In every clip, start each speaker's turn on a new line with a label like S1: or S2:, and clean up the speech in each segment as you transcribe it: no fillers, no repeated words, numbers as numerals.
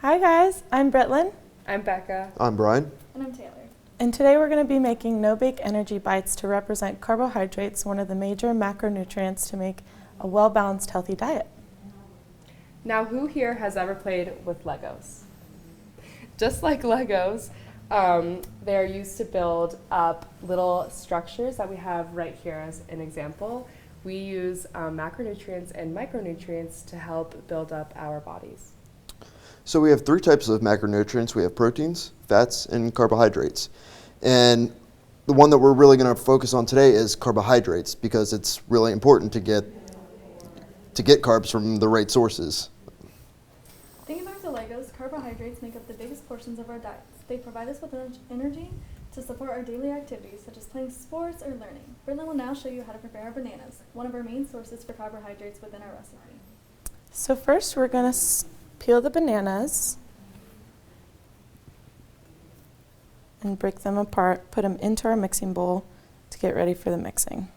S1: Hi guys, I'm Britlin,
S2: I'm Becca.
S3: I'm Brian.
S4: And I'm Taylor.
S1: and today we're going to be making no-bake energy bites to represent carbohydrates, one of the major macronutrients to make a well-balanced, healthy diet.
S2: Now, who here has ever played with Legos? Just like Legos, they're used to build up little structures that we have right here as an example. We use macronutrients and micronutrients to help build up our bodies.
S3: So we have three types of macronutrients. We have proteins, fats, and carbohydrates. And the one that we're really going to focus on today is carbohydrates because it's really important to get carbs from the right sources.
S4: Thinking back to Legos, carbohydrates make up the biggest portions of our diets. They provide us with energy to support our daily activities, such as playing sports or learning. Britlin will now show you how to prepare our bananas, one of our main sources for carbohydrates within our recipe.
S1: So first we're going to peel the bananas and break them apart, put them into our mixing bowl to get ready for the mixing.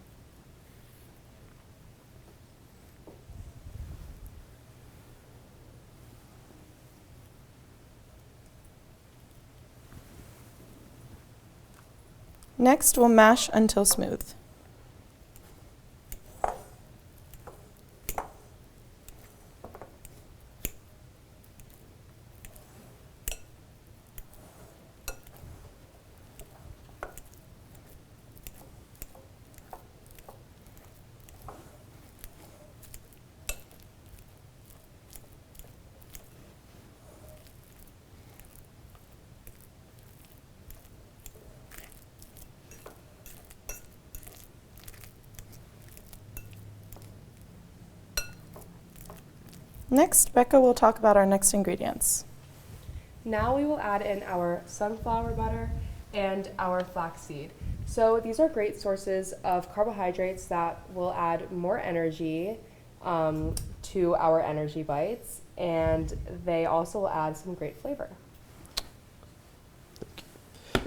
S1: Next, we'll mash until smooth. Next, Becca will talk about our next ingredients.
S2: Now we will add in our sunflower butter and our flaxseed. So these are great sources of carbohydrates that will add more energy to our energy bites, and they also will add some great flavor.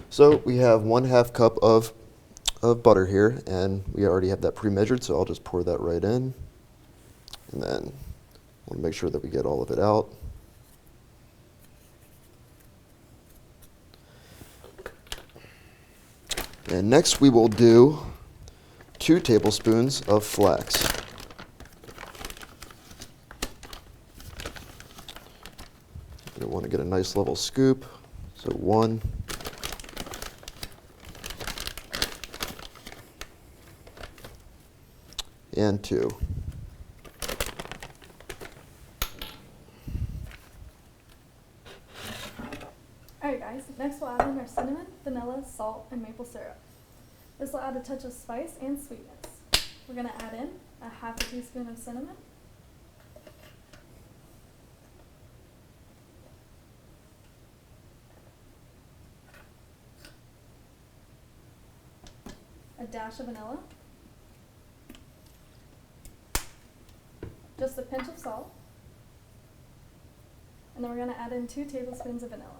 S3: So we have 1/2 cup of butter here, and we already have that pre-measured, so I'll just pour that right in. And then we'll make sure that we get all of it out. And next we will do 2 tablespoons of flax. You want to get a nice level scoop, so 1. And 2.
S4: Alright guys, next we'll add in our cinnamon, vanilla, salt, and maple syrup. This will add a touch of spice and sweetness. We're going to add in a 1/2 teaspoon of cinnamon, a dash of vanilla, just a pinch of salt, and then we're going to add in 2 tablespoons of vanilla.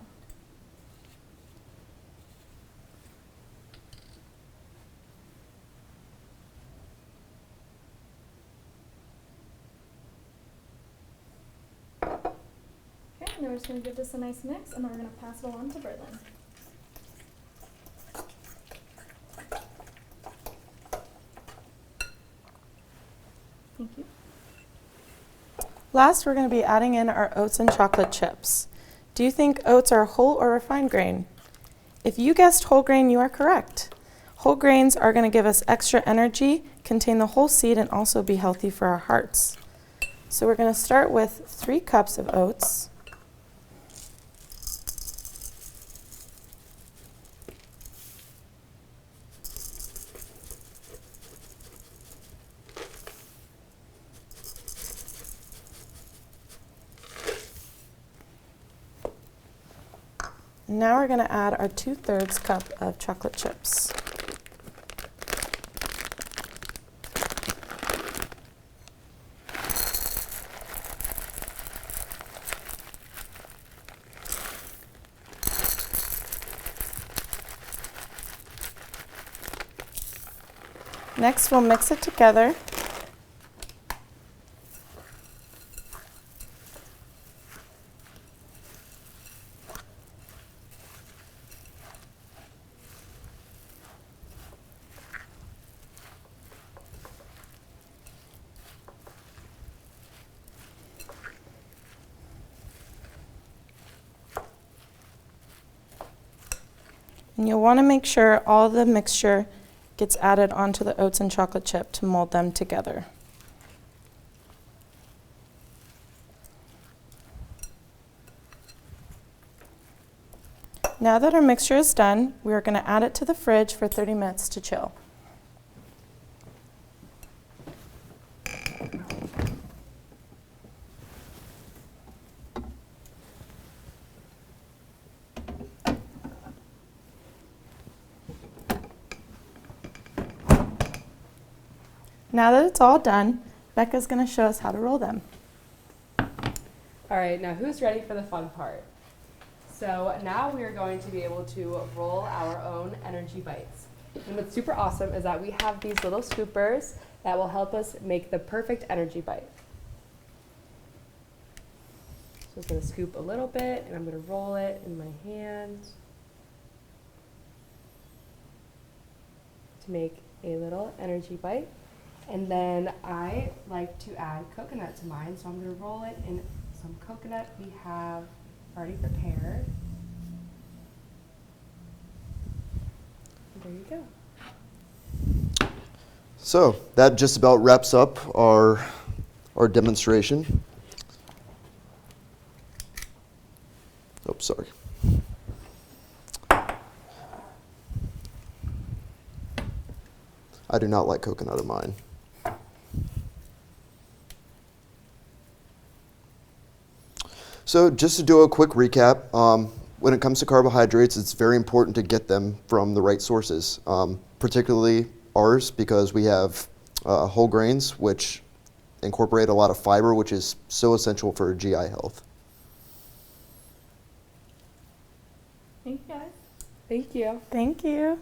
S4: Okay, and then we're just going to give this a nice mix, and then we're going to pass it along to Britlin. Thank you.
S1: Last, we're going to be adding in our oats and chocolate chips. Do you think oats are whole or refined grain? If you guessed whole grain, you are correct. Whole grains are going to give us extra energy, contain the whole seed, and also be healthy for our hearts. So we're going to start with 3 cups of oats. Now we're going to add our 2/3 cup of chocolate chips. Next, we'll mix it together. And you'll want to make sure all the mixture gets added onto the oats and chocolate chip to mold them together. Now that our mixture is done, we are going to add it to the fridge for 30 minutes to chill. Now that it's all done, Becca's going to show us how to roll them.
S2: All right, now who's ready for the fun part? So now we are going to be able to roll our own energy bites. And what's super awesome is that we have these little scoopers that will help us make the perfect energy bite. So I'm just going to scoop a little bit and I'm going to roll it in my hand to make a little energy bite. And then I like to add coconut to mine, so I'm going to roll it in some coconut we have already prepared. There you go.
S3: So that just about wraps up our demonstration. Oh, sorry. I do not like coconut in mine. So just to do a quick recap, when it comes to carbohydrates, it's very important to get them from the right sources, particularly ours because we have whole grains, which incorporate a lot of fiber, which is so essential for GI health.
S4: Thank you, guys.
S2: Thank you.
S1: Thank you.